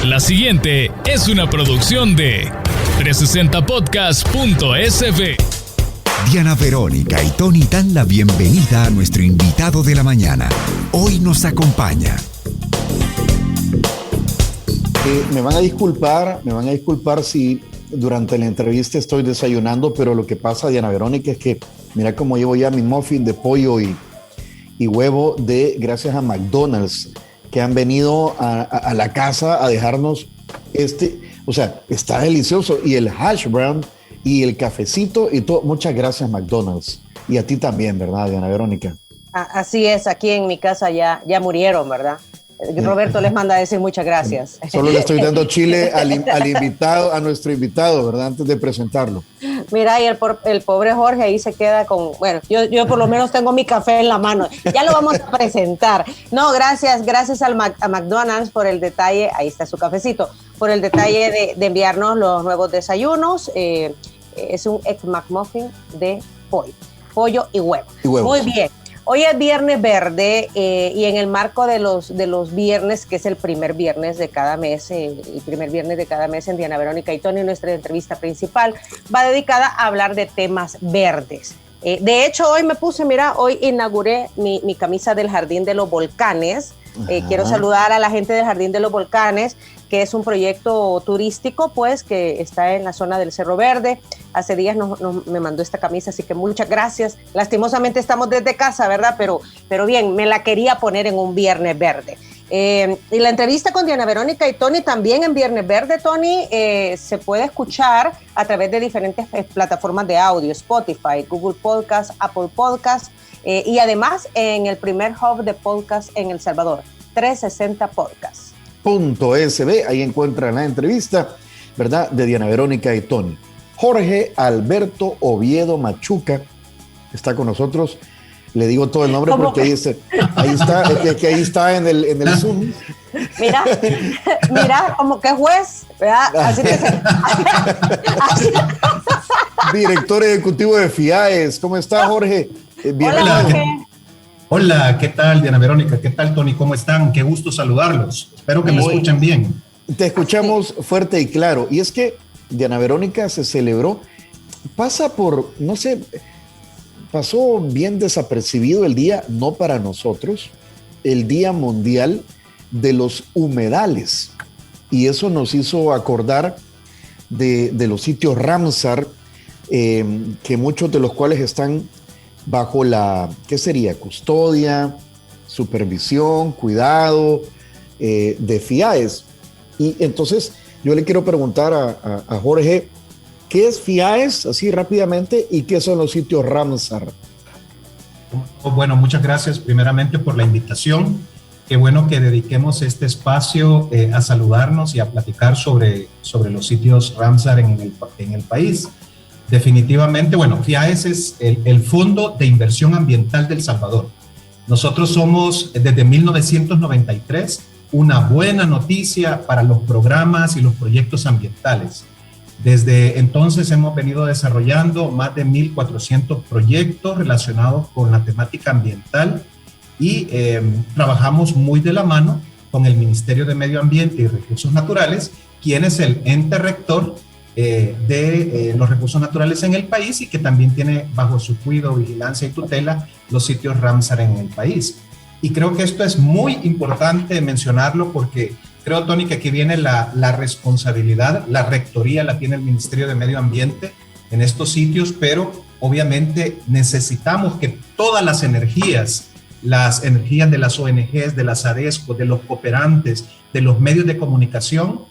La siguiente es una producción de 360podcast.sv. Diana Verónica y Tony dan la bienvenida a nuestro invitado de la mañana. Hoy nos acompaña. Me van a disculpar si durante la entrevista estoy desayunando, pero lo que pasa, Diana Verónica, es que mira cómo llevo ya mi muffin de pollo y huevo gracias a McDonald's, que han venido a la casa a dejarnos o sea, está delicioso, y el hash brown y el cafecito y todo. Muchas gracias, McDonald's, y a ti también, ¿verdad, Diana Verónica? Así es, aquí en mi casa ya murieron, ¿verdad? Roberto les manda a decir muchas gracias. Solo le estoy dando chile al invitado, a nuestro invitado, ¿verdad? Antes de presentarlo. Mira, y el pobre Jorge ahí se queda con, bueno, yo por lo menos tengo mi café en la mano. Ya lo vamos a presentar. No, gracias a McDonald's por el detalle, ahí está su cafecito, por el detalle de enviarnos los nuevos desayunos. Es un Egg McMuffin de pollo y huevo. Muy bien. Hoy es Viernes Verde y en el marco de los viernes, que es el primer viernes de cada mes, en Diana Verónica y Tony, nuestra entrevista principal va dedicada a hablar de temas verdes. De hecho, hoy hoy inauguré mi camisa del Jardín de los Volcanes. Quiero saludar a la gente del Jardín de los Volcanes, que es un proyecto turístico, pues, que está en la zona del Cerro Verde. Hace días me mandó esta camisa, así que muchas gracias. Lastimosamente estamos desde casa, ¿verdad? Pero bien, me la quería poner en un Viernes Verde. Y la entrevista con Diana Verónica y Tony también en Viernes Verde, Tony, se puede escuchar a través de diferentes plataformas de audio: Spotify, Google Podcast, Apple Podcast, y además en el primer hub de podcast en El Salvador, 360 Podcast. .sb, ahí encuentran la entrevista, ¿verdad?, de Diana Verónica y Tony. Jorge Alberto Oviedo Machuca está con nosotros. Le digo todo el nombre porque ahí está en el Zoom. Mira, como que juez, ¿verdad? Así que Director ejecutivo de FIAES. ¿Cómo está, Jorge? Bienvenido. Hola, Jorge. Hola, ¿qué tal, Diana Verónica? ¿Qué tal, Tony? ¿Cómo están? Qué gusto saludarlos. Espero que me escuchen bien. Te escuchamos fuerte y claro. Y es que Diana Verónica se celebró, pasó bien desapercibido el día, no para nosotros, el Día Mundial de los Humedales. Y eso nos hizo acordar de los sitios Ramsar, que muchos de los cuales están bajo ¿qué sería? Custodia, supervisión, cuidado de FIAES. Y entonces yo le quiero preguntar a Jorge, ¿qué es FIAES, así rápidamente, y qué son los sitios Ramsar? Bueno, muchas gracias primeramente por la invitación. Qué bueno que dediquemos este espacio a saludarnos y a platicar sobre los sitios Ramsar en el país. Definitivamente, bueno, FIAES es el Fondo de Inversión Ambiental del Salvador. Nosotros somos, desde 1993, una buena noticia para los programas y los proyectos ambientales. Desde entonces hemos venido desarrollando más de 1,400 proyectos relacionados con la temática ambiental y trabajamos muy de la mano con el Ministerio de Medio Ambiente y Recursos Naturales, quien es el ente rector de los recursos naturales en el país y que también tiene bajo su cuidado, vigilancia y tutela los sitios Ramsar en el país. Y creo que esto es muy importante mencionarlo porque creo, Tony, que aquí viene la responsabilidad, la rectoría la tiene el Ministerio de Medio Ambiente en estos sitios, pero obviamente necesitamos que todas las energías de las ONGs, de las ADESCO, de los cooperantes, de los medios de comunicación,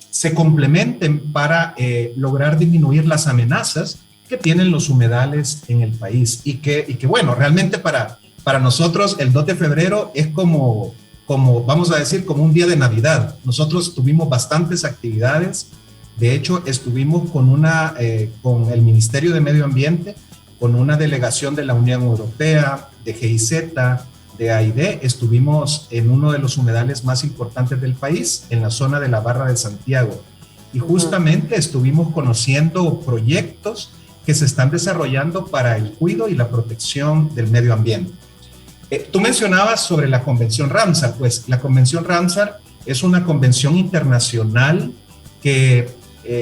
se complementen para lograr disminuir las amenazas que tienen los humedales en el país. Y que bueno, realmente para nosotros el 2 de febrero es como vamos a decir, como un día de Navidad. Nosotros tuvimos bastantes actividades. De hecho, estuvimos con el Ministerio de Medio Ambiente, con una delegación de la Unión Europea, de GIZ, de AID. Estuvimos en uno de los humedales más importantes del país, en la zona de la Barra de Santiago. Y justamente estuvimos conociendo proyectos que se están desarrollando para el cuidado y la protección del medio ambiente. Tú mencionabas sobre la Convención Ramsar. Pues la Convención Ramsar es una convención internacional que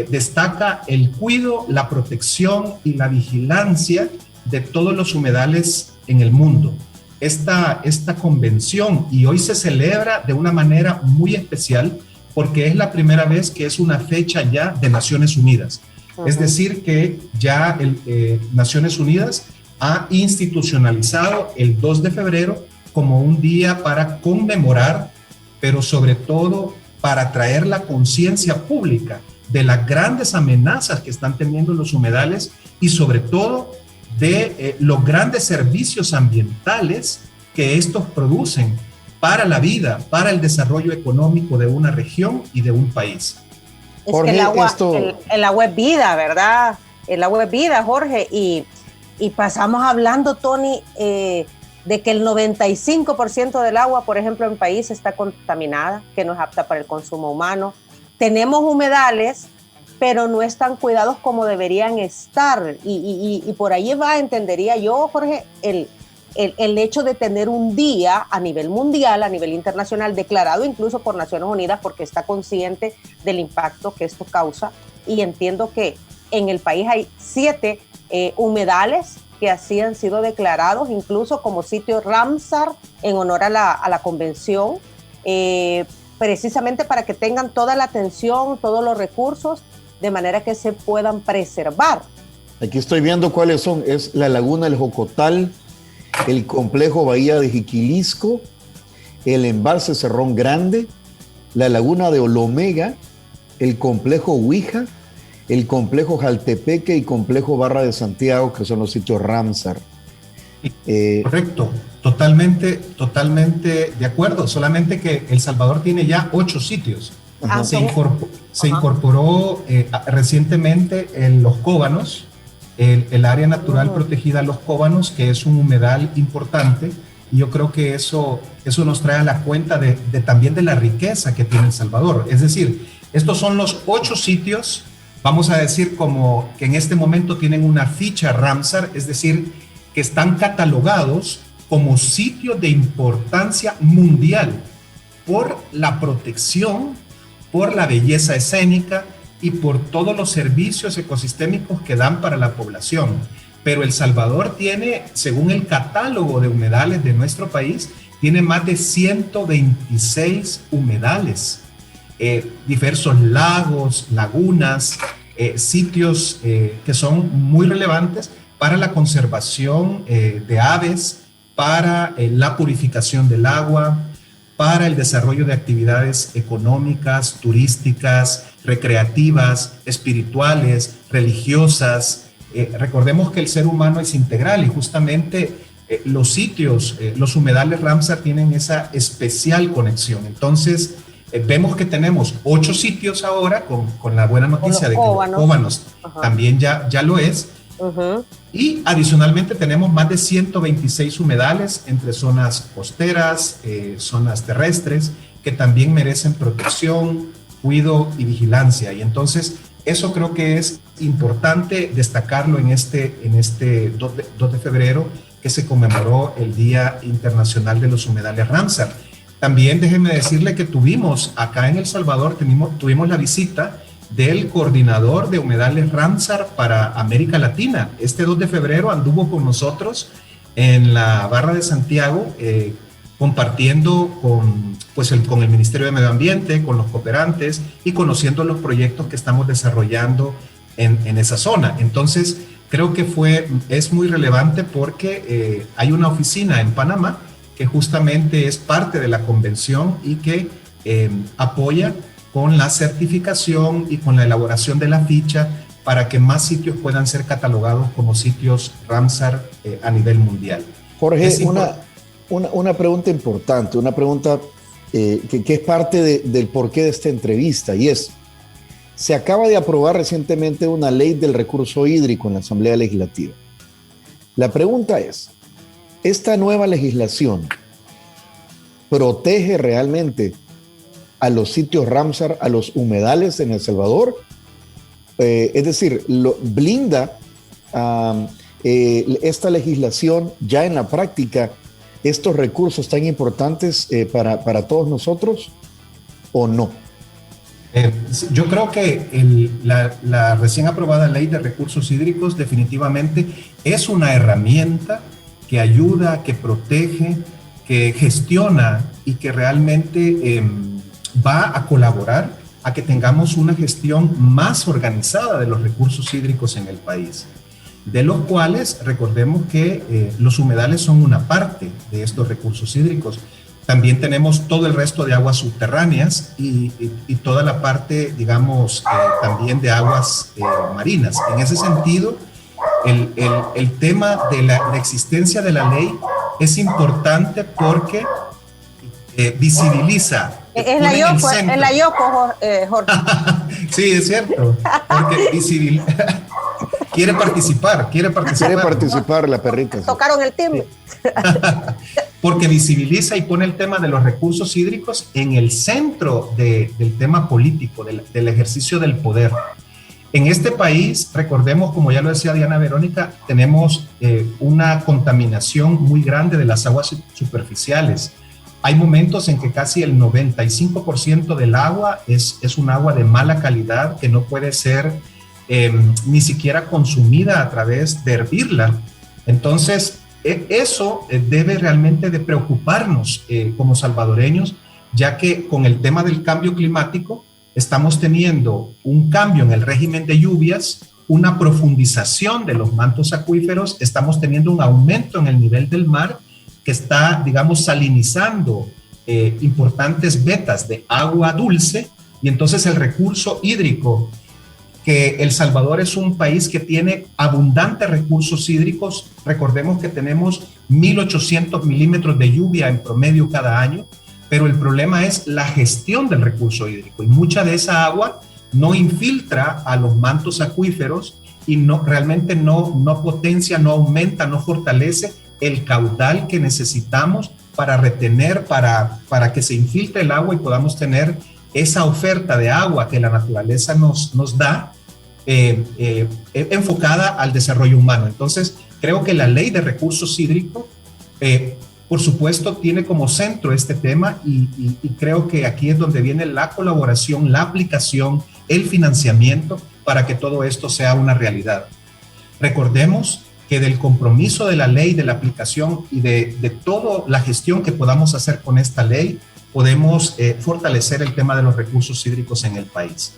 destaca el cuidado, la protección y la vigilancia de todos los humedales en el mundo. Esta convención, y hoy se celebra de una manera muy especial porque es la primera vez que es una fecha ya de Naciones Unidas. Es decir, que ya Naciones Unidas ha institucionalizado el 2 de febrero como un día para conmemorar, pero sobre todo para traer la conciencia pública de las grandes amenazas que están teniendo los humedales y sobre todo de los grandes servicios ambientales que estos producen para la vida, para el desarrollo económico de una región y de un país. Es Jorge, que el agua es vida, ¿verdad? El agua es vida, Jorge, y pasamos hablando, Tony, de que el 95% del agua, por ejemplo, en el país está contaminada, que no es apta para el consumo humano. Tenemos humedales, pero no están cuidados como deberían estar. Y por ahí va, entendería yo, Jorge, el hecho de tener un día a nivel mundial, a nivel internacional, declarado incluso por Naciones Unidas, porque está consciente del impacto que esto causa. Y entiendo que en el país hay 7 humedales que así han sido declarados, incluso como sitio Ramsar, en honor a la convención, precisamente para que tengan toda la atención, todos los recursos, de manera que se puedan preservar. Aquí estoy viendo cuáles son. Es la Laguna del Jocotal, el complejo Bahía de Jiquilisco, el embalse Cerrón Grande, la Laguna de Olomega, el complejo Huija, el complejo Jaltepeque y complejo Barra de Santiago, que son los sitios Ramsar. Correcto, totalmente de acuerdo, solamente que El Salvador tiene ya 8 sitios. Se incorporó recientemente en Los Cóbanos, el área natural protegida Los Cóbanos, que es un humedal importante, y yo creo que eso nos trae a la cuenta también de la riqueza que tiene El Salvador. Es decir, estos son los 8 sitios, vamos a decir como que en este momento tienen una ficha Ramsar, es decir, que están catalogados como sitios de importancia mundial por la protección, por la belleza escénica y por todos los servicios ecosistémicos que dan para la población. Pero El Salvador tiene, según el catálogo de humedales de nuestro país, tiene más de 126 humedales, diversos lagos, lagunas, sitios que son muy relevantes para la conservación de aves, para la purificación del agua, para el desarrollo de actividades económicas, turísticas, recreativas, espirituales, religiosas. Recordemos que el ser humano es integral y justamente los sitios, los humedales Ramsar tienen esa especial conexión. Entonces, vemos que tenemos 8 sitios ahora con la buena noticia de que Los Cóbanos también ya lo es. Y adicionalmente tenemos más de 126 humedales entre zonas costeras, zonas terrestres, que también merecen protección, cuidado y vigilancia. Y entonces eso creo que es importante destacarlo en este 2 de febrero, que se conmemoró el Día Internacional de los Humedales Ramsar. También déjenme decirle que tuvimos acá en El Salvador, tuvimos la visita del coordinador de humedales Ramsar para América Latina. Este 2 de febrero anduvo con nosotros en la Barra de Santiago, compartiendo con el Ministerio de Medio Ambiente, con los cooperantes y conociendo los proyectos que estamos desarrollando en esa zona. Entonces, creo que es muy relevante porque hay una oficina en Panamá que justamente es parte de la convención y que apoya con la certificación y con la elaboración de la ficha para que más sitios puedan ser catalogados como sitios Ramsar a nivel mundial. Jorge, una pregunta importante, una pregunta que es parte del porqué de esta entrevista, y es, se acaba de aprobar recientemente una ley del recurso hídrico en la Asamblea Legislativa. La pregunta es, ¿esta nueva legislación protege realmente a los sitios Ramsar, a los humedales en El Salvador? Es decir, blinda esta legislación ya en la práctica estos recursos tan importantes para todos nosotros. o no? Yo creo que la recién aprobada ley de recursos hídricos definitivamente es una herramienta que ayuda, que protege, que gestiona y que realmente va a colaborar a que tengamos una gestión más organizada de los recursos hídricos en el país, de los cuales recordemos que los humedales son una parte de estos recursos hídricos. También tenemos todo el resto de aguas subterráneas y toda la parte, digamos, también de aguas marinas. En ese sentido, el tema de la existencia de la ley es importante porque visibiliza. Es la Yoko, Jorge. Sí, es cierto, porque quiere participar la perrita. Sí. Tocaron el timbre. Porque visibiliza y pone el tema de los recursos hídricos en el centro del tema político, del ejercicio del poder. En este país, recordemos, como ya lo decía Diana Verónica, tenemos una contaminación muy grande de las aguas superficiales. Hay momentos en que casi el 95% del agua es un agua de mala calidad que no puede ser ni siquiera consumida a través de hervirla. Entonces, eso debe realmente de preocuparnos como salvadoreños, ya que con el tema del cambio climático estamos teniendo un cambio en el régimen de lluvias, una profundización de los mantos acuíferos, estamos teniendo un aumento en el nivel del mar que está, digamos, salinizando importantes vetas de agua dulce, y entonces el recurso hídrico, que El Salvador es un país que tiene abundantes recursos hídricos. Recordemos que tenemos 1.800 milímetros de lluvia en promedio cada año, pero el problema es la gestión del recurso hídrico, y mucha de esa agua no infiltra a los mantos acuíferos y realmente no potencia, no aumenta, no fortalece el caudal que necesitamos para retener, para que se infiltre el agua y podamos tener esa oferta de agua que la naturaleza nos da, enfocada al desarrollo humano. Entonces, creo que la ley de recursos hídricos, por supuesto, tiene como centro este tema, y creo que aquí es donde viene la colaboración, la aplicación, el financiamiento para que todo esto sea una realidad. Recordemos que del compromiso de la ley, de la aplicación y de toda la gestión que podamos hacer con esta ley, podemos fortalecer el tema de los recursos hídricos en el país.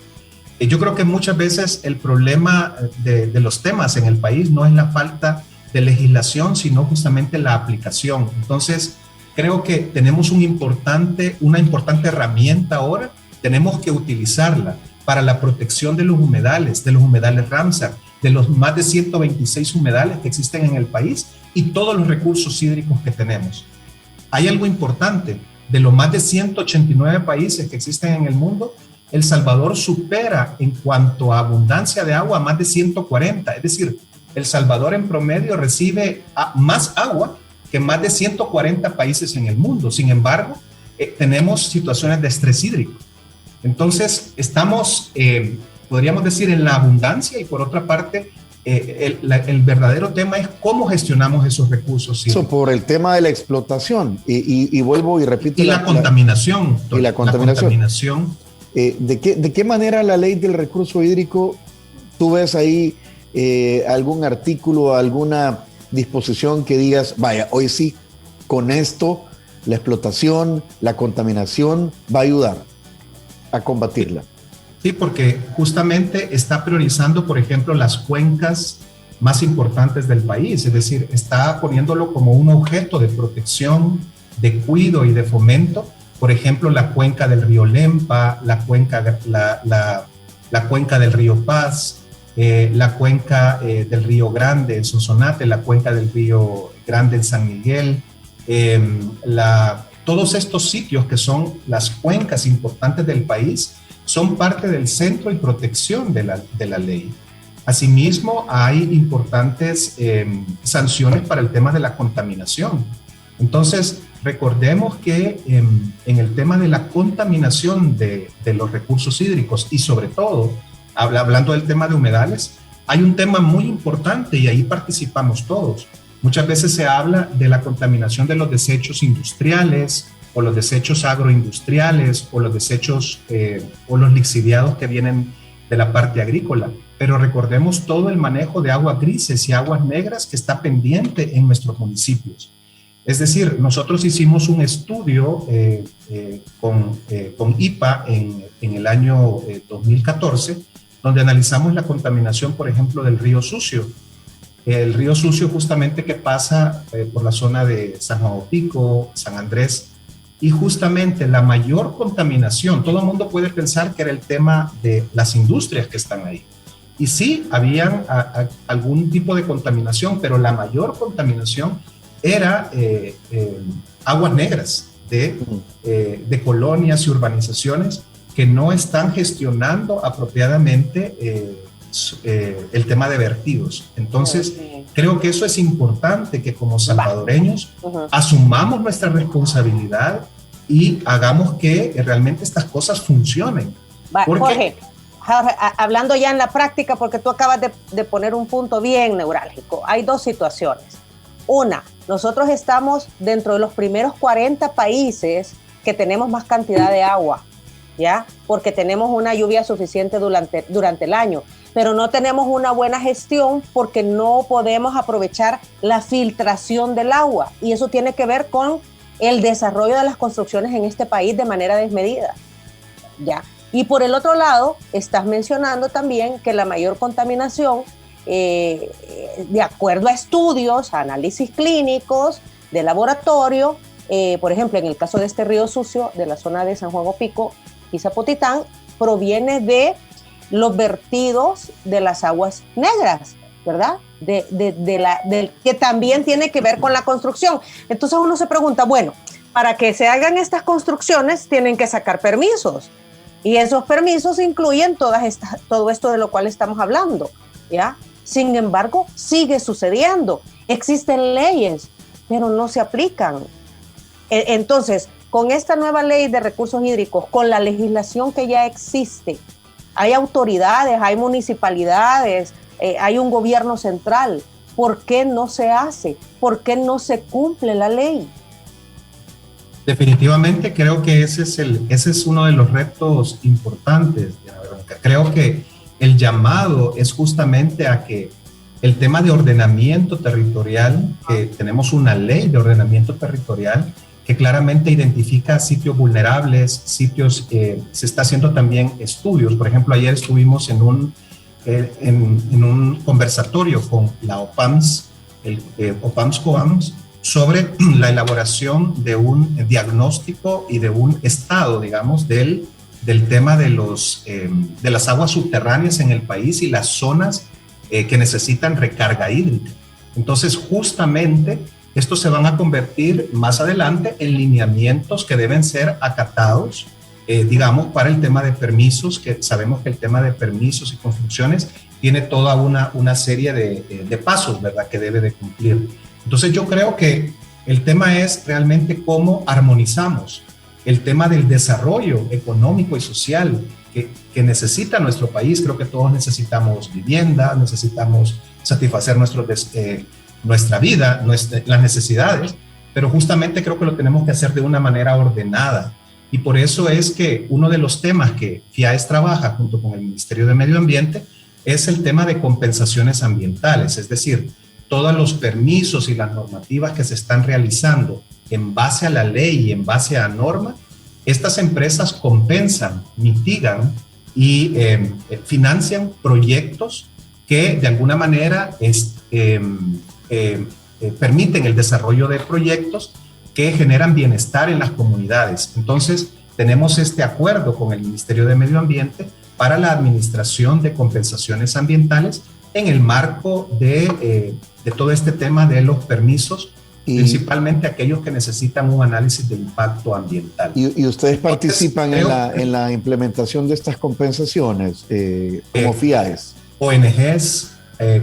Yo creo que muchas veces el problema de los temas en el país no es la falta de legislación, sino justamente la aplicación. Entonces, creo que tenemos una importante herramienta ahora, tenemos que utilizarla para la protección de los humedales Ramsar, de los más de 126 humedales que existen en el país y todos los recursos hídricos que tenemos. Hay algo importante: de los más de 189 países que existen en el mundo, El Salvador supera en cuanto a abundancia de agua a más de 140. Es decir, El Salvador en promedio recibe más agua que más de 140 países en el mundo. Sin embargo, tenemos situaciones de estrés hídrico. Entonces, estamos, podríamos decir, en la abundancia, y por otra parte, el verdadero tema es cómo gestionamos esos recursos hídricos. Eso por el tema de la explotación. Y vuelvo y repito. Y la contaminación. Y la contaminación. ¿De qué manera la ley del recurso hídrico, tú ves ahí algún artículo, alguna disposición que digas, vaya, hoy sí, con esto la explotación, la contaminación va a ayudar a combatirla? Sí, porque justamente está priorizando, por ejemplo, las cuencas más importantes del país, es decir, está poniéndolo como un objeto de protección, de cuidado y de fomento. Por ejemplo, la cuenca del río Lempa, la cuenca del río Paz, la cuenca del río Grande en Sonsonate, la cuenca del río Grande en San Miguel, todos estos sitios que son las cuencas importantes del país son parte del centro y protección de la ley. Asimismo, hay importantes sanciones para el tema de la contaminación. Entonces, recordemos que en el tema de la contaminación de los recursos hídricos, y sobre todo, hablando del tema de humedales, hay un tema muy importante y ahí participamos todos. Muchas veces se habla de la contaminación de los desechos industriales o los desechos agroindustriales o los desechos o los lixiviados que vienen de la parte agrícola, pero recordemos todo el manejo de aguas grises y aguas negras que está pendiente en nuestros municipios. Es decir, nosotros hicimos un estudio con IPA en el año 2014, donde analizamos la contaminación, por ejemplo, del río Sucio. El río Sucio justamente que pasa por la zona de San Juan Opico, San Andrés, y justamente la mayor contaminación, todo el mundo puede pensar que era el tema de las industrias que están ahí. Y sí, habían algún tipo de contaminación, pero la mayor contaminación era aguas negras de colonias y urbanizaciones que no están gestionando apropiadamente el tema de vertidos. Entonces, creo que eso es importante, que como salvadoreños asumamos nuestra responsabilidad y hagamos que realmente estas cosas funcionen. Jorge, hablando ya en la práctica, porque tú acabas de poner un punto bien neurálgico, hay dos situaciones. Una, nosotros estamos dentro de los primeros 40 países que tenemos más cantidad de agua, ¿ya? Porque tenemos una lluvia suficiente durante el año, pero no tenemos una buena gestión porque no podemos aprovechar la filtración del agua, y eso tiene que ver con el desarrollo de las construcciones en este país de manera desmedida, ¿ya? Y por el otro lado, estás mencionando también que la mayor contaminación, de acuerdo a estudios, a análisis clínicos de laboratorio, por ejemplo, en el caso de este río Sucio, de la zona de San Juan Opico y Zapotitán, proviene de los vertidos de las aguas negras, ¿verdad? Que también tiene que ver con la construcción. Entonces uno se pregunta, bueno, para que se hagan estas construcciones tienen que sacar permisos, y esos permisos incluyen todo esto de lo cual estamos hablando, ¿ya? Sin embargo, sigue sucediendo. Existen leyes, pero no se aplican. Entonces, con esta nueva ley de recursos hídricos, con la legislación que ya existe, hay autoridades, hay municipalidades, hay un gobierno central. ¿Por qué no se hace? ¿Por qué no se cumple la ley? Definitivamente creo que ese es uno de los retos importantes, Verónica. Creo que el llamado es justamente a que el tema de ordenamiento territorial, que tenemos una ley de ordenamiento territorial que claramente identifica sitios vulnerables, sitios, se está haciendo también estudios. Por ejemplo, ayer estuvimos en un conversatorio con la OPAMS, OPAMS-COAMS, sobre la elaboración de un diagnóstico y de un estado, digamos, del tema de las aguas subterráneas en el país y las zonas que necesitan recarga hídrica. Entonces, justamente, estos se van a convertir más adelante en lineamientos que deben ser acatados, digamos, para el tema de permisos, que sabemos que el tema de permisos y construcciones tiene toda una serie de pasos, ¿verdad?, que debe de cumplir. Entonces yo creo que el tema es realmente cómo armonizamos el tema del desarrollo económico y social que necesita nuestro país. Creo que todos necesitamos vivienda, necesitamos satisfacer nuestra vida, las necesidades, pero justamente creo que lo tenemos que hacer de una manera ordenada. Y por eso es que uno de los temas que FIAES trabaja junto con el Ministerio de Medio Ambiente es el tema de compensaciones ambientales, es decir, todos los permisos y las normativas que se están realizando en base a la ley y en base a norma, estas empresas compensan, mitigan y financian proyectos que de alguna manera permiten el desarrollo de proyectos que generan bienestar en las comunidades. Entonces, tenemos este acuerdo con el Ministerio de Medio Ambiente para la administración de compensaciones ambientales en el marco de todo este tema de los permisos, principalmente aquellos que necesitan un análisis de impacto ambiental. ¿Y ustedes participan en la implementación de estas compensaciones como FIAES? ONGs,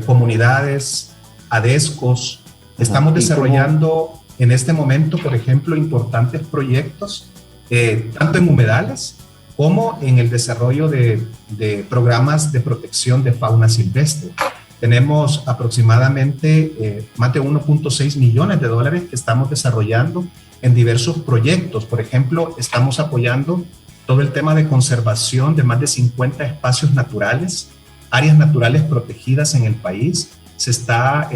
comunidades, ADESCOS. Estamos desarrollando en este momento, por ejemplo, importantes proyectos, tanto en humedales como en el desarrollo de programas de protección de fauna silvestre. Tenemos aproximadamente más de $1.6 millones que estamos desarrollando en diversos proyectos. Por ejemplo, estamos apoyando todo el tema de conservación de más de 50 espacios naturales, áreas naturales protegidas en el país. Se está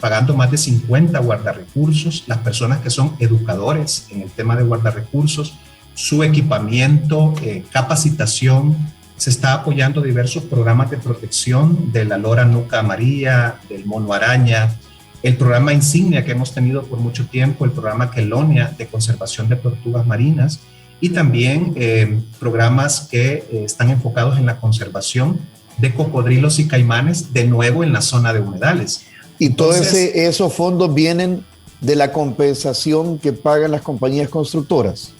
pagando más de 50 guardarrecursos, las personas que son educadores en el tema de guardarrecursos, su equipamiento, capacitación. Se está apoyando diversos programas de protección de la lora nuca amarilla, del mono araña, el programa insignia que hemos tenido por mucho tiempo, el programa Quelonia de conservación de tortugas marinas, y también programas que están enfocados en la conservación de cocodrilos y caimanes, de nuevo en la zona de humedales. Y todos esos fondos vienen de la compensación que pagan las compañías constructoras.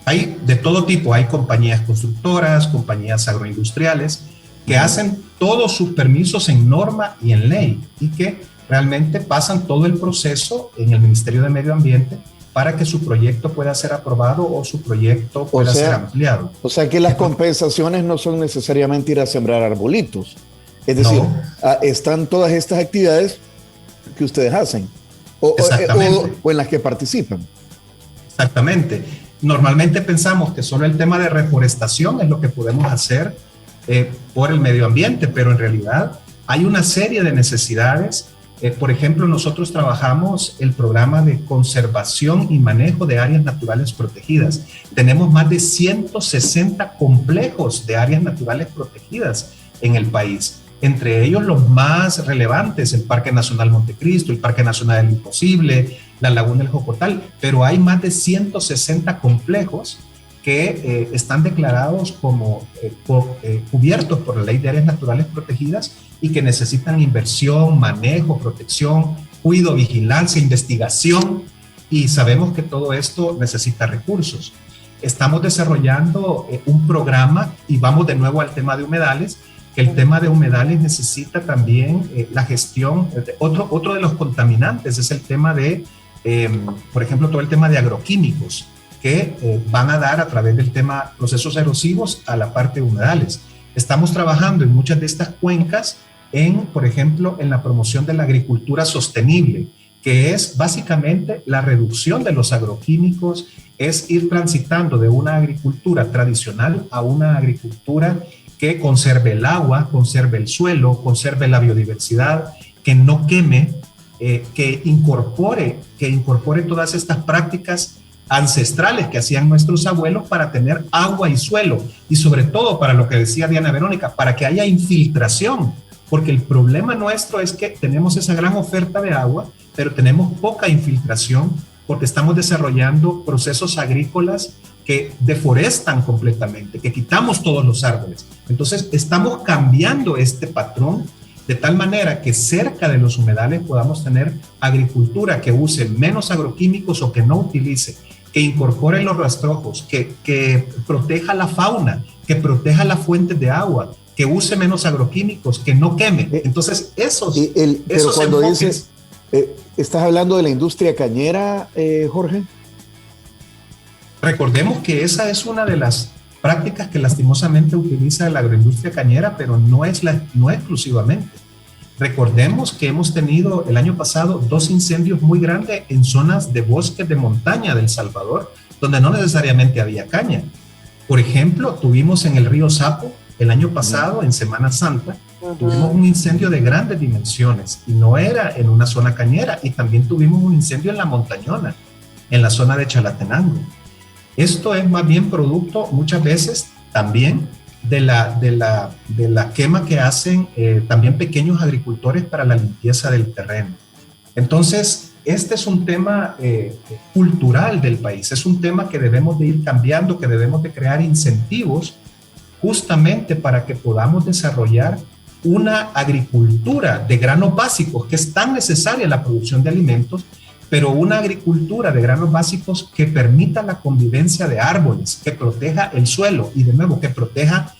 Hay de todo tipo, hay compañías constructoras, compañías agroindustriales, que hacen todos sus permisos en norma y en ley, y que realmente pasan todo el proceso en el Ministerio de Medio Ambiente para que su proyecto pueda ser aprobado o su proyecto pueda ser ampliado. O sea que las compensaciones no son necesariamente ir a sembrar arbolitos. Es decir, están todas estas actividades que ustedes hacen o en las que participan. Exactamente. Normalmente pensamos que solo el tema de reforestación es lo que podemos hacer por el medio ambiente, pero en realidad hay una serie de necesidades. Por ejemplo, nosotros trabajamos el programa de conservación y manejo de áreas naturales protegidas. Tenemos más de 160 complejos de áreas naturales protegidas en el país. Entre ellos los más relevantes, el Parque Nacional Montecristo, el Parque Nacional del Imposible, la Laguna del Jocotal, pero hay más de 160 complejos que están declarados como cubiertos por la Ley de Áreas Naturales Protegidas y que necesitan inversión, manejo, protección, cuidado, vigilancia, investigación, y sabemos que todo esto necesita recursos. Estamos desarrollando un programa y vamos de nuevo al tema de humedales, que el tema de humedales necesita también la gestión. Otro de los contaminantes es el tema de, por ejemplo, todo el tema de agroquímicos, que van a dar a través del tema procesos erosivos a la parte de humedales. Estamos trabajando en muchas de estas cuencas por ejemplo, en la promoción de la agricultura sostenible, que es básicamente la reducción de los agroquímicos, es ir transitando de una agricultura tradicional a una agricultura que conserve el agua, conserve el suelo, conserve la biodiversidad, que no queme, que incorpore todas estas prácticas ancestrales que hacían nuestros abuelos para tener agua y suelo, y sobre todo para lo que decía Diana Verónica, para que haya infiltración, porque el problema nuestro es que tenemos esa gran oferta de agua, pero tenemos poca infiltración porque estamos desarrollando procesos agrícolas que deforestan completamente, que quitamos todos los árboles. Entonces estamos cambiando este patrón de tal manera que cerca de los humedales podamos tener agricultura que use menos agroquímicos o que no utilice, que incorpore los rastrojos, que proteja la fauna, que proteja las fuentes de agua, que use menos agroquímicos, que no queme. Entonces, pero cuando dices, ¿estás hablando de la industria cañera, Jorge? Recordemos que esa es una de las prácticas que lastimosamente utiliza la agroindustria cañera, pero no exclusivamente. Recordemos que hemos tenido el año pasado 2 incendios muy grandes en zonas de bosques de montaña de El Salvador, donde no necesariamente había caña. Por ejemplo, tuvimos en el río Sapo, el año pasado, en Semana Santa, tuvimos un incendio de grandes dimensiones y no era en una zona cañera, y también tuvimos un incendio en la Montañona, en la zona de Chalatenango. Esto es más bien producto muchas veces también de la quema que hacen también pequeños agricultores para la limpieza del terreno. Entonces, este es un tema cultural del país, es un tema que debemos de ir cambiando, que debemos de crear incentivos justamente para que podamos desarrollar una agricultura de granos básicos, que es tan necesaria en la producción de alimentos, pero una agricultura de granos básicos que permita la convivencia de árboles, que proteja el suelo y de nuevo que proteja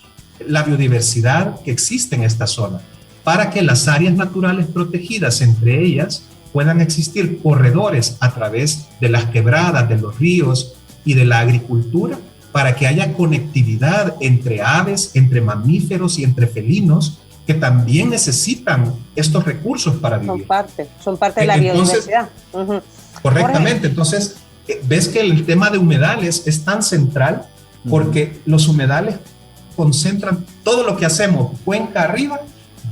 la biodiversidad que existe en esta zona, para que las áreas naturales protegidas, entre ellas, puedan existir corredores a través de las quebradas, de los ríos y de la agricultura, para que haya conectividad entre aves, entre mamíferos y entre felinos, que también necesitan estos recursos para vivir. Son parte de la biodiversidad. Correctamente. Entonces, ves que el tema de humedales es tan central porque los humedales concentran todo lo que hacemos cuenca arriba,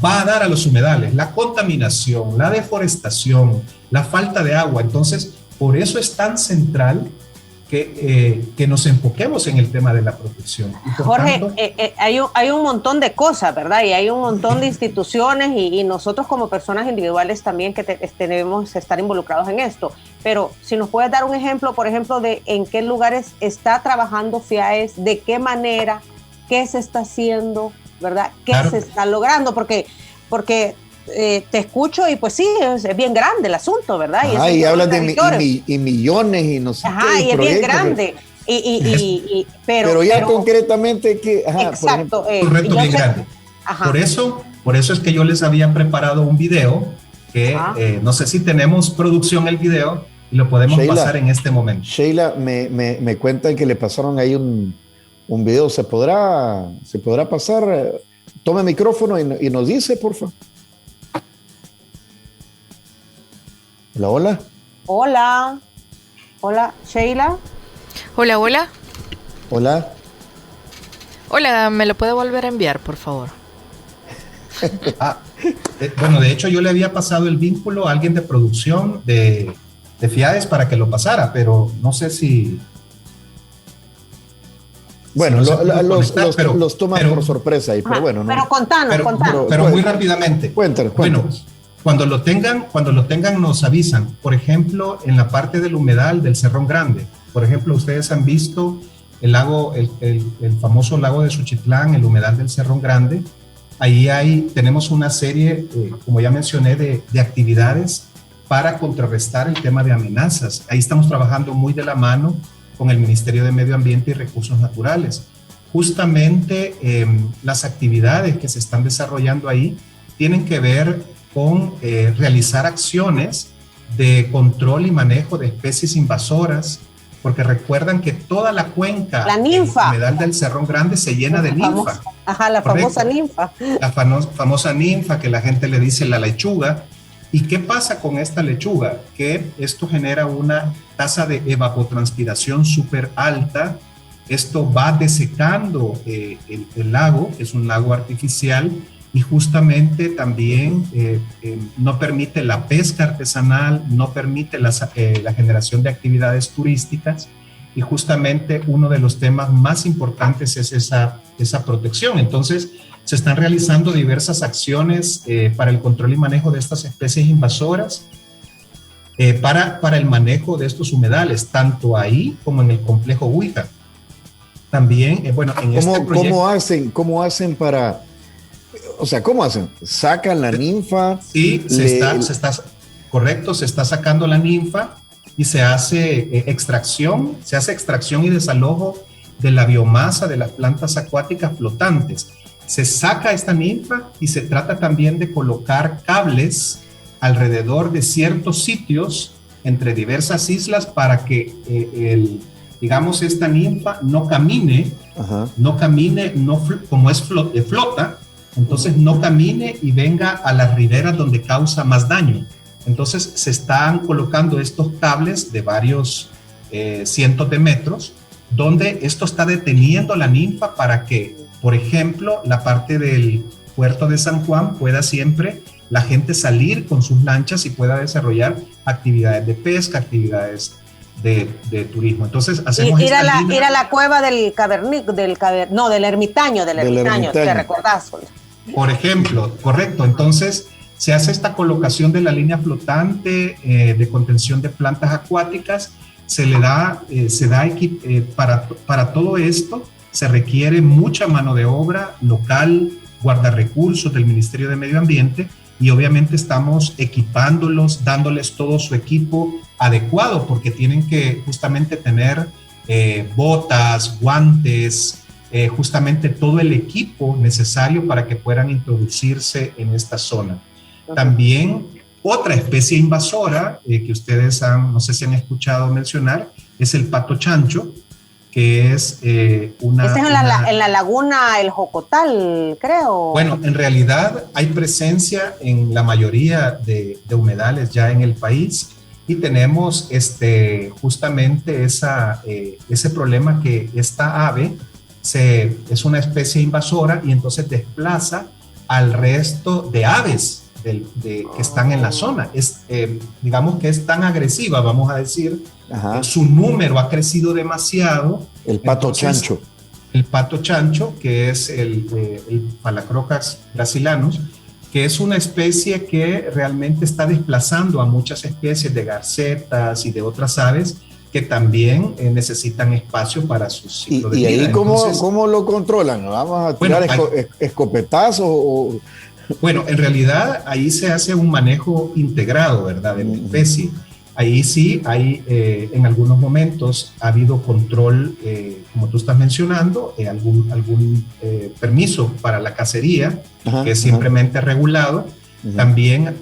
va a dar a los humedales, la contaminación, la deforestación, la falta de agua. Entonces, por eso es tan central que nos enfoquemos en el tema de la protección. Jorge, hay un montón de cosas, ¿verdad? Y hay un montón de instituciones y nosotros como personas individuales también que debemos estar involucrados en esto. Pero si nos puedes dar un ejemplo, por ejemplo, de en qué lugares está trabajando FIAES, de qué manera, qué se está haciendo, ¿verdad? ¿Qué se está logrando? Porque te escucho y pues sí, es bien grande el asunto, ¿verdad? Y hablas de millones y no sé qué. Y es bien grande. Pero ya concretamente que... exacto. Un reto bien grande. Por eso es que yo les había preparado un video que no sé si tenemos producción el video y lo podemos pasar en este momento. Sheila, me cuentan que le pasaron ahí un video. ¿Se podrá pasar? Tome el micrófono y nos dice, por favor. Hola, Sheila. Hola, ¿me lo puede volver a enviar, por favor? Bueno, de hecho yo le había pasado el vínculo a alguien de producción de FIAES para que lo pasara, pero no sé si... Bueno, los toman por sorpresa ahí, pero bueno. Pero contanos. Pero muy rápidamente. Cuéntanos. Bueno, cuando lo tengan nos avisan. Por ejemplo, en la parte del humedal del Cerrón Grande, por ejemplo, ustedes han visto el lago, el famoso lago de Suchitlán, el humedal del Cerrón Grande. Ahí tenemos una serie, como ya mencioné, de actividades para contrarrestar el tema de amenazas. Ahí estamos trabajando muy de la mano con el Ministerio de Medio Ambiente y Recursos Naturales. Justamente las actividades que se están desarrollando ahí tienen que ver con realizar acciones de control y manejo de especies invasoras, porque recuerdan que toda la cuenca del humedal del Cerrón Grande se llena de ninfa. La famosa ninfa. La famosa ninfa que la gente le dice la lechuga. ¿Y qué pasa con esta lechuga? Que esto genera una tasa de evapotranspiración súper alta. Esto va desecando el lago, que es un lago artificial, y justamente también no permite la pesca artesanal, no permite la generación de actividades turísticas, y justamente uno de los temas más importantes es esa protección. Entonces, se están realizando diversas acciones para el control y manejo de estas especies invasoras, para el manejo de estos humedales, tanto ahí como en el complejo Huica. También, en este proyecto... ¿Cómo hacen para...? O sea, ¿cómo hacen? ¿Sacan la ninfa? Sí, se está sacando la ninfa y se hace extracción y desalojo de la biomasa de las plantas acuáticas flotantes. Se saca esta ninfa y se trata también de colocar cables alrededor de ciertos sitios entre diversas islas para que esta ninfa no camine, como es flota, entonces no camine y venga a las riberas donde causa más daño. Entonces se están colocando estos cables de varios cientos de metros, donde esto está deteniendo la ninfa para que, por ejemplo, la parte del puerto de San Juan pueda siempre la gente salir con sus lanchas y pueda desarrollar actividades de pesca, actividades de turismo. Entonces hacemos ir a la cueva del ermitaño, ¿te recordás? Por ejemplo, correcto. Entonces se hace esta colocación de la línea flotante de contención de plantas acuáticas. Para todo esto se requiere mucha mano de obra local, guardarrecursos del Ministerio de Medio Ambiente, y obviamente estamos equipándolos, dándoles todo su equipo adecuado, porque tienen que justamente tener botas, guantes, justamente todo el equipo necesario para que puedan introducirse en esta zona. También otra especie invasora que ustedes no sé si han escuchado mencionar, es el pato chancho, que es una... Este es en la laguna El Jocotal, creo. Bueno, en realidad hay presencia en la mayoría de humedales ya en el país. y tenemos justamente ese problema que esta ave es una especie invasora y entonces desplaza al resto de aves que están en la zona. Digamos que es tan agresiva, vamos a decir, su número ha crecido demasiado. El pato chancho. El pato chancho, que es el Phalacrocax gracilanus, que es una especie que realmente está desplazando a muchas especies de garcetas y de otras aves que también necesitan espacio para su ciclo de vida. ¿Y ahí cómo lo controlan? ¿Vamos a tirar escopetazos o...? Bueno, en realidad ahí se hace un manejo integrado, ¿verdad?, de la especie. Ahí sí hay, en algunos momentos ha habido control, como tú estás mencionando, algún permiso para la cacería, que es simplemente regulado. También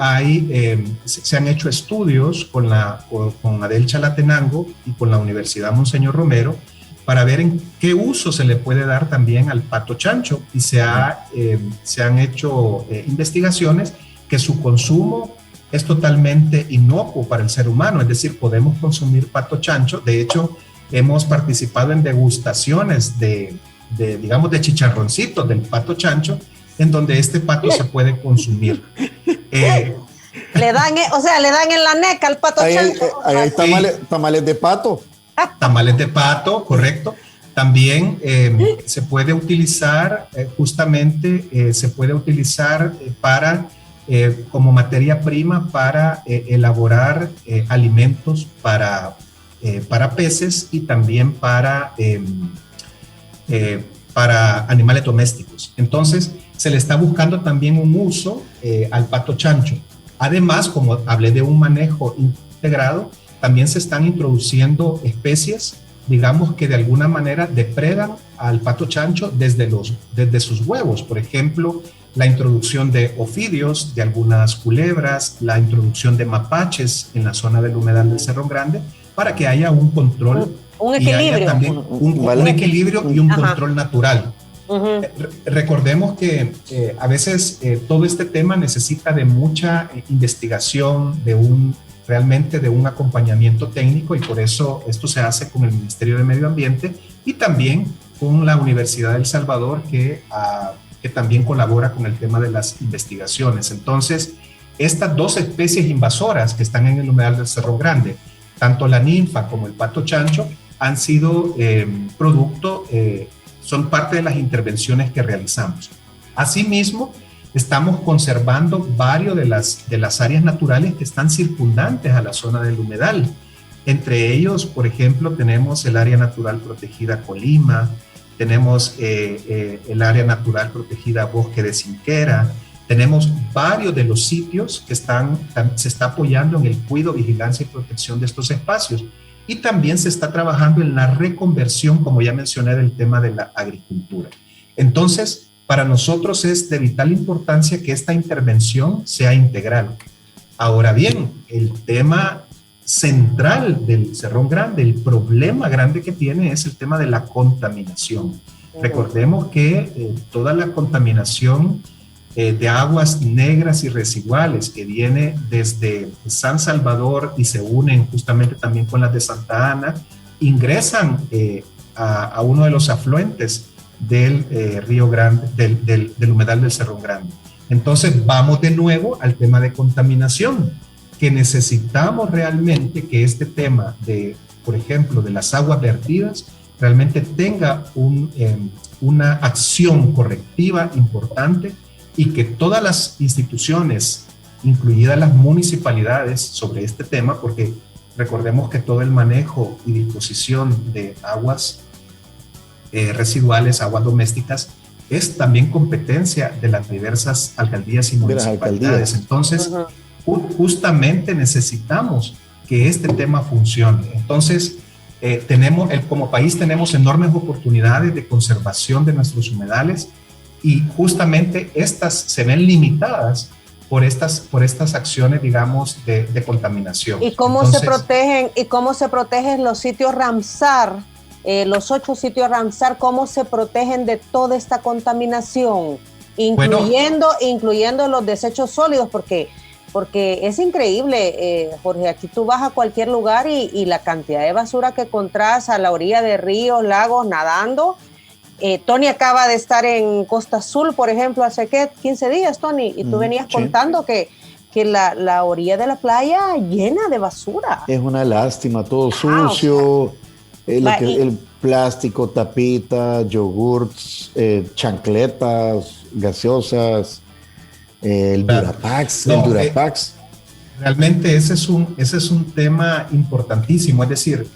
se han hecho estudios con Adel Chalatenango y con la Universidad Monseñor Romero para ver en qué uso se le puede dar también al pato chancho, y se han hecho investigaciones que su consumo es totalmente inocuo para el ser humano, es decir, podemos consumir pato chancho. De hecho, hemos participado en degustaciones digamos, de chicharroncitos del pato chancho, en donde este pato se puede consumir. Le dan en la neca al pato chancho. Ahí hay tamales de pato. Tamales de pato, correcto. También se puede utilizar, para... como materia prima para elaborar alimentos para peces y también para animales domésticos. Entonces, se le está buscando también un uso al pato chancho. Además, como hablé de un manejo integrado, también se están introduciendo especies, digamos, que de alguna manera depredan al pato chancho desde sus huevos. Por ejemplo, la introducción de ofidios, de algunas culebras, la introducción de mapaches en la zona del humedal del Cerrón Grande, para que haya un control, un equilibrio. Y haya también un equilibrio y un control natural. Recordemos que a veces todo este tema necesita de mucha investigación, realmente de un acompañamiento técnico, y por eso esto se hace con el Ministerio de Medio Ambiente y también con la Universidad del Salvador, que también colabora con el tema de las investigaciones. Entonces, estas dos especies invasoras que están en el humedal del Cerro Grande, tanto la ninfa como el pato chancho, han sido son parte de las intervenciones que realizamos. Asimismo, estamos conservando varios de las áreas naturales que están circundantes a la zona del humedal. Entre ellos, por ejemplo, tenemos el área natural protegida Colima, tenemos el área natural protegida Bosque de Cinquera, tenemos varios de los sitios que se está apoyando en el cuidado, vigilancia y protección de estos espacios. Y también se está trabajando en la reconversión, como ya mencioné, del tema de la agricultura. Entonces, para nosotros es de vital importancia que esta intervención sea integral. Ahora bien, el tema central del Cerrón Grande, el problema grande que tiene, es el tema de la contaminación. Recordemos que toda la contaminación de aguas negras y residuales que viene desde San Salvador y se unen justamente también con las de Santa Ana, ingresan a uno de los afluentes del Río Grande, del humedal del Cerrón Grande. Entonces vamos de nuevo al tema de contaminación, que necesitamos realmente que este tema por ejemplo, de las aguas vertidas, realmente tenga una acción correctiva importante, y que todas las instituciones, incluidas las municipalidades, sobre este tema, porque recordemos que todo el manejo y disposición de aguas residuales, aguas domésticas, es también competencia de las diversas alcaldías y municipalidades. Entonces, justamente necesitamos que este tema funcione. Entonces, como país tenemos enormes oportunidades de conservación de nuestros humedales, y justamente estas se ven limitadas por estas acciones, digamos, de contaminación. ¿Y cómo se protegen los sitios Ramsar, los 8 sitios Ramsar, cómo se protegen de toda esta contaminación, incluyendo los desechos sólidos? Porque porque es increíble, Jorge, aquí tú vas a cualquier lugar y la cantidad de basura que encontrás a la orilla de ríos, lagos, nadando. Tony acaba de estar en Costa Azul, por ejemplo, hace 15 días, Tony, y tú venías contando que la orilla de la playa llena de basura. Es una lástima, todo sucio, el plástico, tapitas, yogurts, chancletas, gaseosas, el Durapax. Realmente ese es un tema importantísimo, es decir,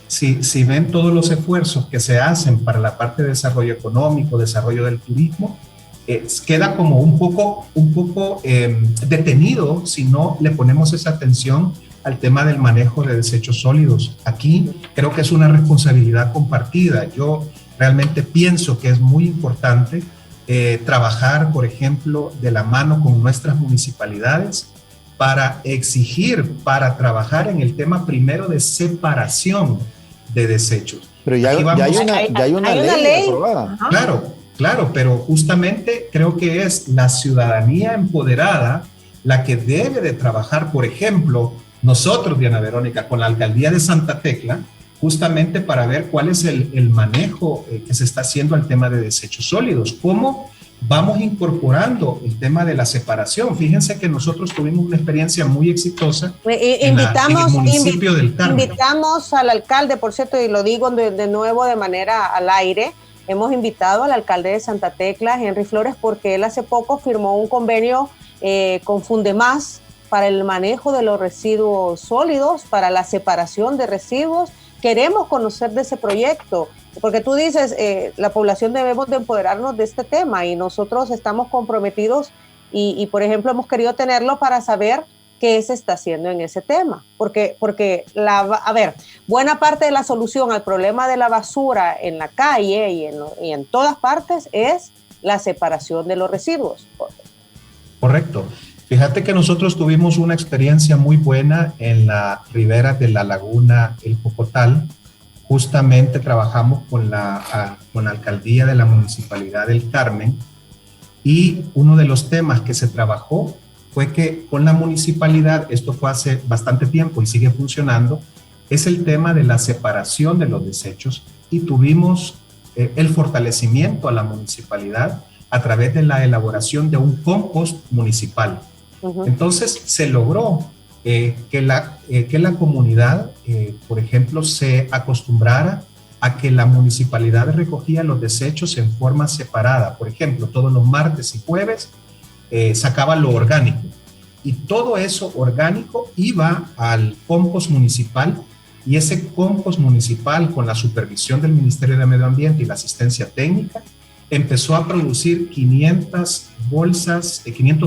si ven todos los esfuerzos que se hacen para la parte de desarrollo económico, desarrollo del turismo, queda como un poco detenido si no le ponemos esa atención al tema del manejo de desechos sólidos. Aquí creo que es una responsabilidad compartida. Yo realmente pienso que es muy importante trabajar, por ejemplo, de la mano con nuestras municipalidades para exigir, para trabajar en el tema primero de separación de desechos. Pero ya hay una ley aprobada. Claro, pero justamente creo que es la ciudadanía empoderada la que debe de trabajar, por ejemplo, nosotros, Diana Verónica, con la Alcaldía de Santa Tecla, justamente para ver cuál es el manejo que se está haciendo al tema de desechos sólidos, cómo vamos incorporando el tema de la separación. Fíjense que nosotros tuvimos una experiencia muy exitosa en el municipio del Carmen. Invitamos al alcalde, por cierto, y lo digo de nuevo de manera al aire, hemos invitado al alcalde de Santa Tecla, Henry Flores, porque él hace poco firmó un convenio con Fundemás para el manejo de los residuos sólidos, para la separación de residuos. Queremos conocer de ese proyecto, porque tú dices, la población debemos de empoderarnos de este tema y nosotros estamos comprometidos y por ejemplo, hemos querido tenerlo para saber qué se está haciendo en ese tema, porque buena parte de la solución al problema de la basura en la calle y en todas partes es la separación de los residuos. Correcto. Fíjate que nosotros tuvimos una experiencia muy buena en la ribera de la laguna El Cocotal. Justamente trabajamos con la alcaldía de la Municipalidad del Carmen y uno de los temas que se trabajó fue que con la municipalidad, esto fue hace bastante tiempo y sigue funcionando, es el tema de la separación de los desechos y tuvimos el fortalecimiento a la municipalidad a través de la elaboración de un compost municipal. Entonces se logró que la comunidad, por ejemplo, se acostumbrara a que la municipalidad recogía los desechos en forma separada. Por ejemplo, todos los martes y jueves sacaba lo orgánico y todo eso orgánico iba al compost municipal y ese compost municipal, con la supervisión del Ministerio de Medio Ambiente y la asistencia técnica, empezó a producir 500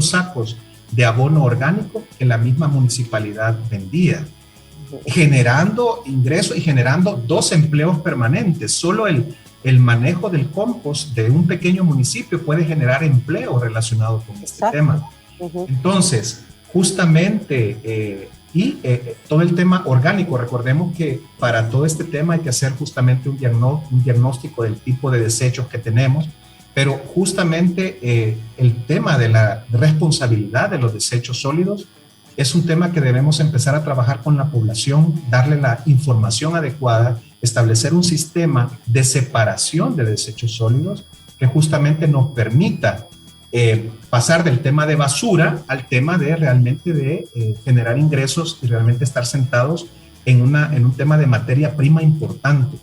sacos de abono orgánico que la misma municipalidad vendía, generando ingresos y generando 2 empleos permanentes. Solo el manejo del compost de un pequeño municipio puede generar empleo relacionado con este tema. Entonces, justamente, todo el tema orgánico, recordemos que para todo este tema hay que hacer justamente un diagnóstico del tipo de desechos que tenemos, pero justamente el tema de la responsabilidad de los desechos sólidos es un tema que debemos empezar a trabajar con la población, darle la información adecuada, establecer un sistema de separación de desechos sólidos que justamente nos permita pasar del tema de basura al tema de realmente generar ingresos y realmente estar sentados en un tema de materia prima importante.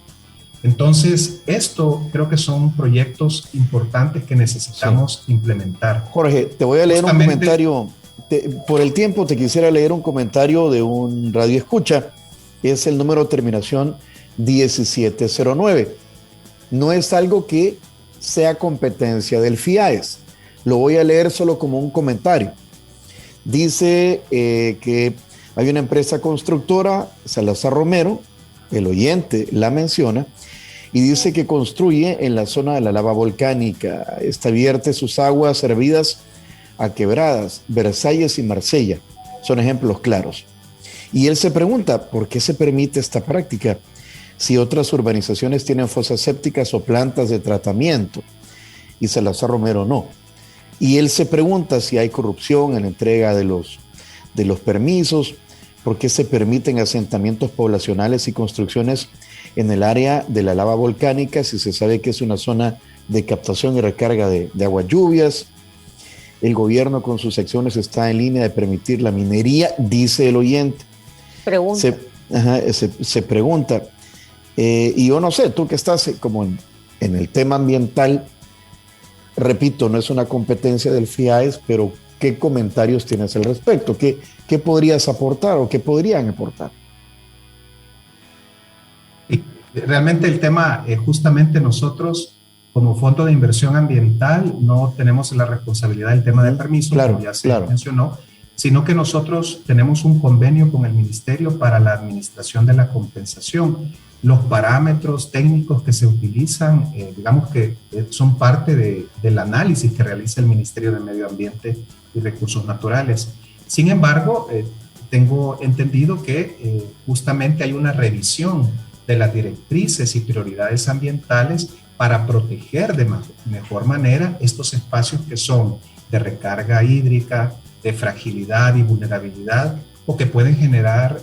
Entonces, esto creo que son proyectos importantes que necesitamos implementar. Jorge, te voy a leer un comentario. Por el tiempo te quisiera leer un comentario de un radio escucha. Es el número de terminación 1709. No es algo que sea competencia del FIAES. Lo voy a leer solo como un comentario. Dice que hay una empresa constructora, Salazar Romero, el oyente la menciona, y dice que construye en la zona de la lava volcánica. Esta vierte sus aguas servidas a Quebradas, Versalles y Marsella. Son ejemplos claros. Y él se pregunta, ¿por qué se permite esta práctica si otras urbanizaciones tienen fosas sépticas o plantas de tratamiento? Y Salazar Romero no. Y él se pregunta si hay corrupción en la entrega de los de los permisos, por qué se permiten asentamientos poblacionales y construcciones en el área de la lava volcánica, si se sabe que es una zona de captación y recarga de aguas lluvias. El gobierno con sus acciones está en línea de permitir la minería, dice el oyente. Pregunta. Se pregunta. Y yo no sé, tú que estás como en el tema ambiental, repito, no es una competencia del FIAES, pero ¿qué comentarios tienes al respecto? ¿Qué podrías aportar o qué podrían aportar? Realmente el tema, justamente nosotros como Fondo de Inversión Ambiental no tenemos la responsabilidad del tema del permiso, claro, como ya se mencionó, sino que nosotros tenemos un convenio con el Ministerio para la administración de la compensación. Los parámetros técnicos que se utilizan, digamos que son parte del análisis que realiza el Ministerio de Medio Ambiente y Recursos Naturales. Sin embargo, tengo entendido que justamente hay una revisión de las directrices y prioridades ambientales para proteger de mejor manera estos espacios que son de recarga hídrica, de fragilidad y vulnerabilidad, o que pueden generar,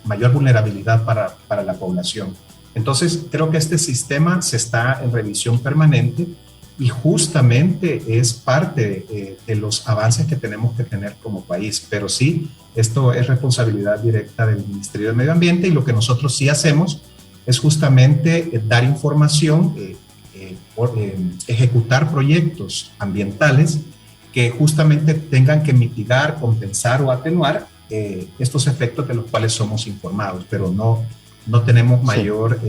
mayor vulnerabilidad para la población. Entonces, creo que este sistema se está en revisión permanente y justamente es parte de los avances que tenemos que tener como país. Pero sí, esto es responsabilidad directa del Ministerio de Medio Ambiente, y lo que nosotros sí hacemos es justamente dar información, ejecutar proyectos ambientales que justamente tengan que mitigar, compensar o atenuar estos efectos de los cuales somos informados, pero no tenemos mayor,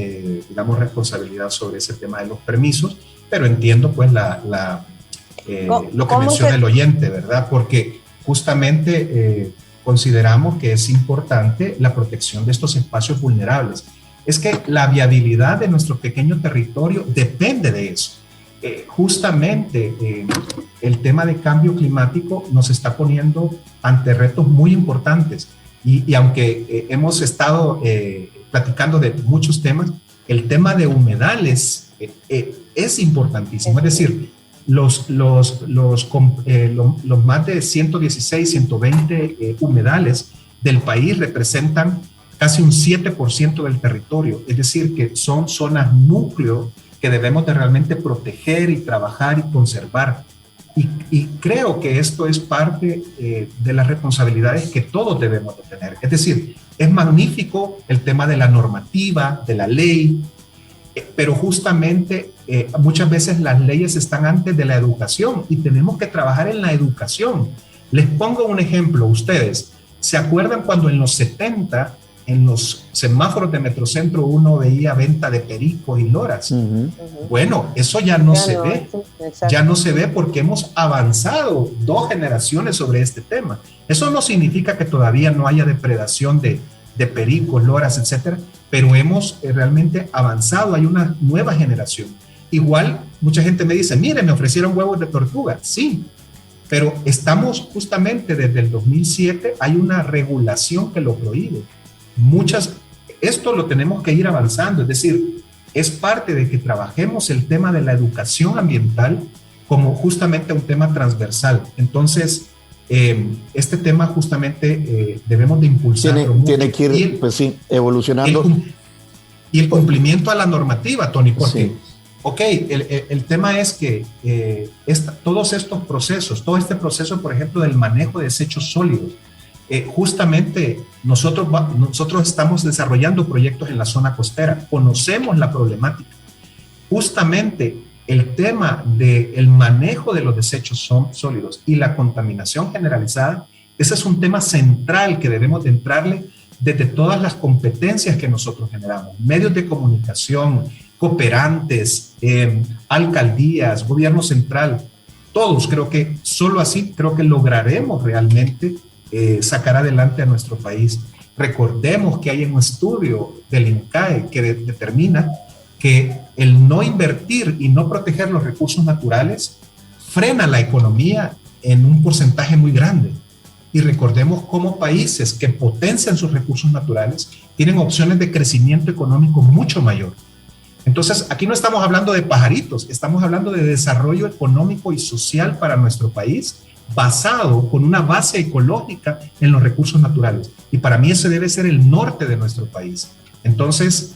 responsabilidad sobre ese tema de los permisos, pero entiendo pues lo que menciona el oyente, ¿verdad? Porque justamente consideramos que es importante la protección de estos espacios vulnerables. Es que la viabilidad de nuestro pequeño territorio depende de eso. Justamente el tema de cambio climático nos está poniendo ante retos muy importantes y aunque hemos estado platicando de muchos temas, el tema de humedales es importantísimo. Es decir, los más de 116, 120 humedales del país representan casi un 7% del territorio, es decir, que son zonas núcleo que debemos de realmente proteger y trabajar y conservar. Y creo que esto es parte de las responsabilidades que todos debemos de tener. Es decir, es magnífico el tema de la normativa, de la ley, pero justamente muchas veces las leyes están antes de la educación y tenemos que trabajar en la educación. Les pongo un ejemplo. Ustedes, ¿se acuerdan cuando en los 70 en los semáforos de Metrocentro uno veía venta de pericos y loras? Bueno, eso ya no se ve. Ya no se ve porque hemos avanzado 2 generaciones sobre este tema. Eso no significa que todavía no haya depredación de pericos, loras, etcétera, pero hemos realmente avanzado. Hay una nueva generación. Igual, mucha gente me dice, mire, me ofrecieron huevos de tortuga. Sí, pero estamos justamente desde el 2007, hay una regulación que lo prohíbe. Esto lo tenemos que ir avanzando, es decir, es parte de que trabajemos el tema de la educación ambiental como justamente un tema transversal. Entonces, este tema justamente debemos de impulsarlo. Tiene que ir, pues sí, evolucionando. Y el cumplimiento a la normativa, Tony, porque, el tema es que todos estos procesos, todo este proceso, por ejemplo, del manejo de desechos sólidos, justamente nosotros estamos desarrollando proyectos en la zona costera, conocemos la problemática. Justamente el tema del manejo de los desechos sólidos y la contaminación generalizada, ese es un tema central que debemos de entrarle desde todas las competencias que nosotros generamos, medios de comunicación, cooperantes, alcaldías, gobierno central, todos. Creo que solo así creo que lograremos realmente sacar adelante a nuestro país. Recordemos que hay un estudio del INCAE que determina que el no invertir y no proteger los recursos naturales frena la economía en un porcentaje muy grande. Y recordemos cómo países que potencian sus recursos naturales tienen opciones de crecimiento económico mucho mayor. Entonces, aquí no estamos hablando de pajaritos, estamos hablando de desarrollo económico y social para nuestro país basado con una base ecológica en los recursos naturales. Y para mí ese debe ser el norte de nuestro país. Entonces,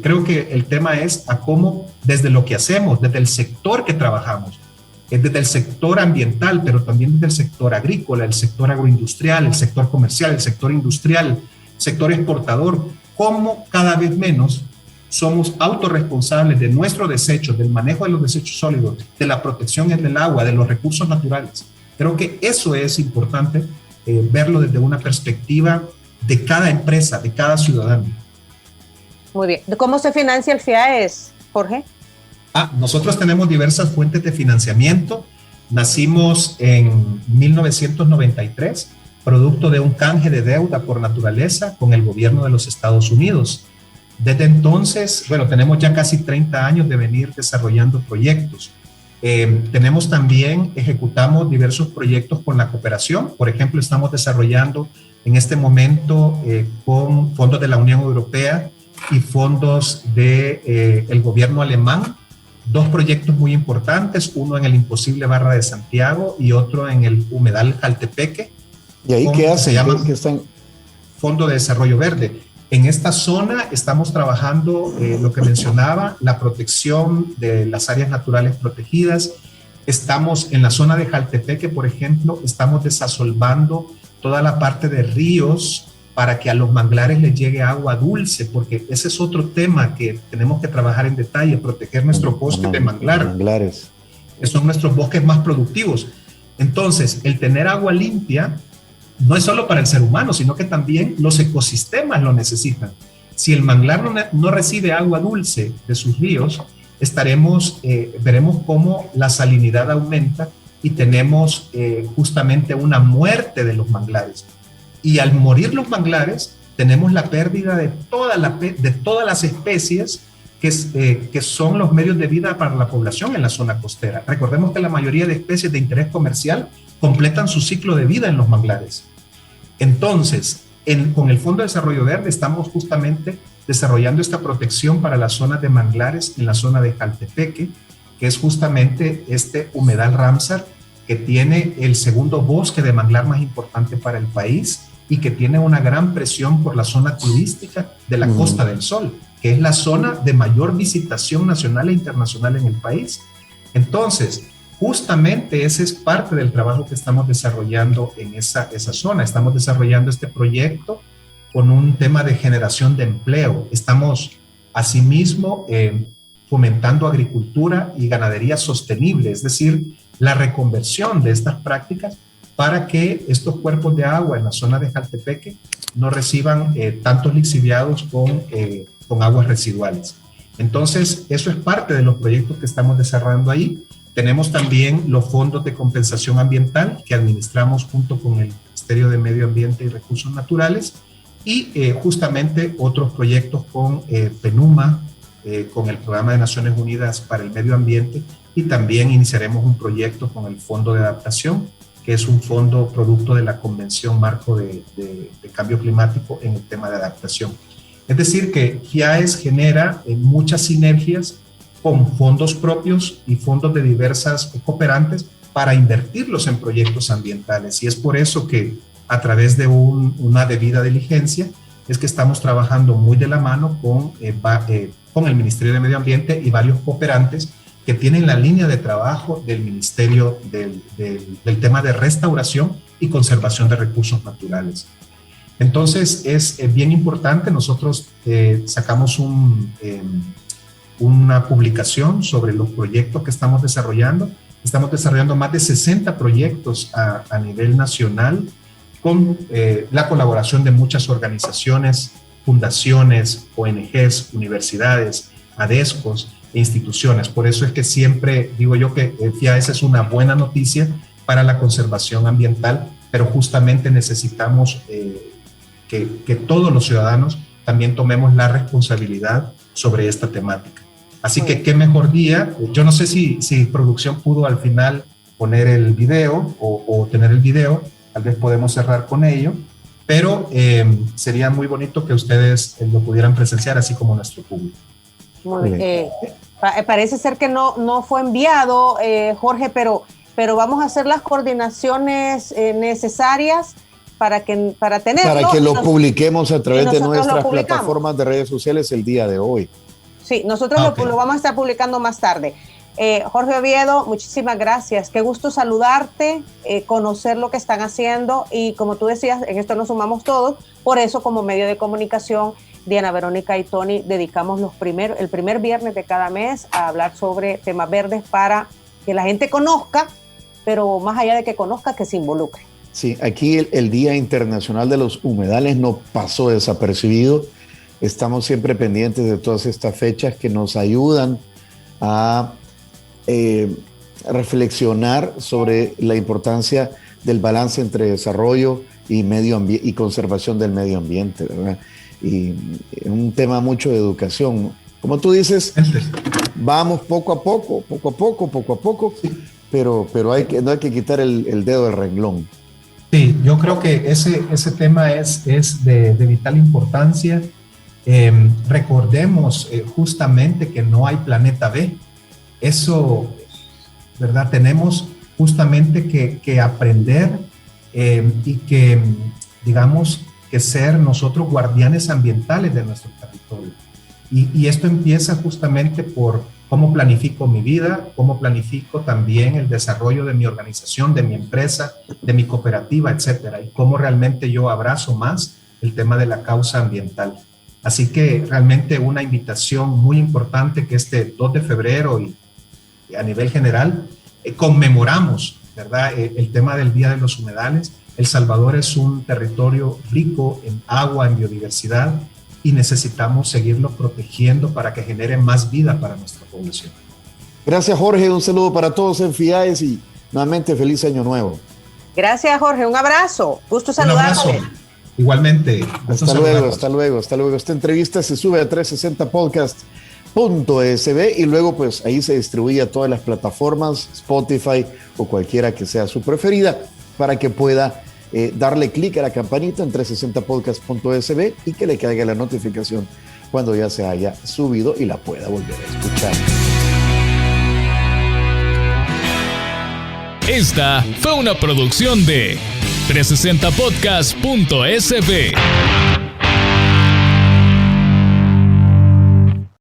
creo que el tema es a cómo desde lo que hacemos, desde el sector que trabajamos, desde el sector ambiental, pero también desde el sector agrícola, el sector agroindustrial, el sector comercial, el sector industrial, sector exportador, cómo cada vez menos somos autorresponsables de nuestros desechos, del manejo de los desechos sólidos, de la protección del agua, de los recursos naturales. Creo que eso es importante, verlo desde una perspectiva de cada empresa, de cada ciudadano. Muy bien. ¿Cómo se financia el FIAES, Jorge? Nosotros tenemos diversas fuentes de financiamiento. Nacimos en 1993, producto de un canje de deuda por naturaleza con el gobierno de los Estados Unidos. Desde entonces, bueno, tenemos ya casi 30 años de venir desarrollando proyectos. Tenemos también, ejecutamos diversos proyectos con la cooperación. Por ejemplo, estamos desarrollando en este momento con fondos de la Unión Europea y fondos del gobierno alemán, 2 proyectos muy importantes, uno en el Imposible Barra de Santiago y otro en el Humedal Jaltepeque. ¿Y ahí qué hacen? Se llama ¿Qué están? Fondo de Desarrollo Verde. En esta zona estamos trabajando lo que mencionaba, la protección de las áreas naturales protegidas. Estamos en la zona de Jaltepeque, por ejemplo, estamos desasolvando toda la parte de ríos para que a los manglares les llegue agua dulce, porque ese es otro tema que tenemos que trabajar en detalle, proteger nuestros bosques de manglar. Manglares. Que son nuestros bosques más productivos. Entonces, el tener agua limpia no es solo para el ser humano, sino que también los ecosistemas lo necesitan. Si el manglar no recibe agua dulce de sus ríos, veremos cómo la salinidad aumenta y tenemos justamente una muerte de los manglares. Y al morir los manglares, tenemos la pérdida de todas las especies que son los medios de vida para la población en la zona costera. Recordemos que la mayoría de especies de interés comercial completan su ciclo de vida en los manglares. Entonces, con el Fondo de Desarrollo Verde estamos justamente desarrollando esta protección para las zonas de manglares en la zona de Jaltepeque, que es justamente este humedal Ramsar, que tiene el segundo bosque de manglar más importante para el país y que tiene una gran presión por la zona turística de la Costa del Sol, que es la zona de mayor visitación nacional e internacional en el país. Entonces, justamente ese es parte del trabajo que estamos desarrollando en esa zona. Estamos desarrollando este proyecto con un tema de generación de empleo. Estamos asimismo fomentando agricultura y ganadería sostenible, es decir, la reconversión de estas prácticas para que estos cuerpos de agua en la zona de Jaltepeque no reciban tantos lixiviados con aguas residuales. Entonces, eso es parte de los proyectos que estamos desarrollando ahí. Tenemos también los fondos de compensación ambiental que administramos junto con el Ministerio de Medio Ambiente y Recursos Naturales y justamente otros proyectos con PENUMA, con el Programa de Naciones Unidas para el Medio Ambiente, y también iniciaremos un proyecto con el Fondo de Adaptación, que es un fondo producto de la Convención Marco de Cambio Climático en el tema de adaptación. Es decir, que FIAES genera muchas sinergias con fondos propios y fondos de diversas cooperantes para invertirlos en proyectos ambientales. Y es por eso que a través de una debida diligencia es que estamos trabajando muy de la mano con el Ministerio de Medio Ambiente y varios cooperantes que tienen la línea de trabajo del Ministerio del tema de restauración y conservación de recursos naturales. Entonces es bien importante. Nosotros sacamos una publicación sobre los proyectos que estamos desarrollando. Estamos desarrollando más de 60 proyectos a nivel nacional con la colaboración de muchas organizaciones, fundaciones, ONGs, universidades, ADESCOS e instituciones. Por eso es que siempre digo yo que FIAES es una buena noticia para la conservación ambiental, pero justamente necesitamos que todos los ciudadanos también tomemos la responsabilidad sobre esta temática. Así que qué mejor día. Yo no sé si producción pudo al final poner el video o tener el video, tal vez podemos cerrar con ello, pero sería muy bonito que ustedes lo pudieran presenciar, así como nuestro público. Muy bien. Parece ser que no fue enviado, Jorge, pero pero vamos a hacer las coordinaciones necesarias para tenerlo. Para que lo publiquemos a través de nuestras publicamos. plataformas de redes sociales el día de hoy. Sí, nosotros lo vamos a estar publicando más tarde. Jorge Oviedo, muchísimas gracias. Qué gusto saludarte, conocer lo que están haciendo y como tú decías, en esto nos sumamos todos. Por eso, como medio de comunicación, Diana Verónica y Tony dedicamos el primer viernes de cada mes a hablar sobre temas verdes para que la gente conozca, pero más allá de que conozca, que se involucre. Sí, aquí el Día Internacional de los Humedales no pasó desapercibido. Estamos siempre pendientes de todas estas fechas que nos ayudan a reflexionar sobre la importancia del balance entre desarrollo y medio ambiente y conservación del medio ambiente, ¿verdad? Y un tema mucho de educación. Como tú dices, vamos poco a poco, pero no hay que quitar el dedo del renglón. Sí, yo creo que ese tema es de vital importancia. Recordemos justamente que no hay planeta B. Eso, ¿verdad? Tenemos justamente que aprender y que, digamos, que ser nosotros guardianes ambientales de nuestro territorio. Y esto empieza justamente por cómo planifico mi vida, cómo planifico también el desarrollo de mi organización, de mi empresa, de mi cooperativa, etcétera, y cómo realmente yo abrazo más el tema de la causa ambiental. Así que realmente una invitación muy importante que este 2 de febrero y a nivel general conmemoramos, ¿verdad? El tema del Día de los Humedales. El Salvador es un territorio rico en agua, en biodiversidad, y necesitamos seguirlo protegiendo para que genere más vida para nuestra población. Gracias, Jorge. Un saludo para todos en FIAES y nuevamente feliz año nuevo. Gracias, Jorge. Un abrazo. Gusto saludarte. Un abrazo. Igualmente. Hasta luego. Esta entrevista se sube a 360podcast.sb y luego pues ahí se distribuye a todas las plataformas, Spotify o cualquiera que sea su preferida, para que pueda darle clic a la campanita en 360podcast.sb y que le caiga la notificación cuando ya se haya subido y la pueda volver a escuchar. Esta fue una producción de 360podcast.sb.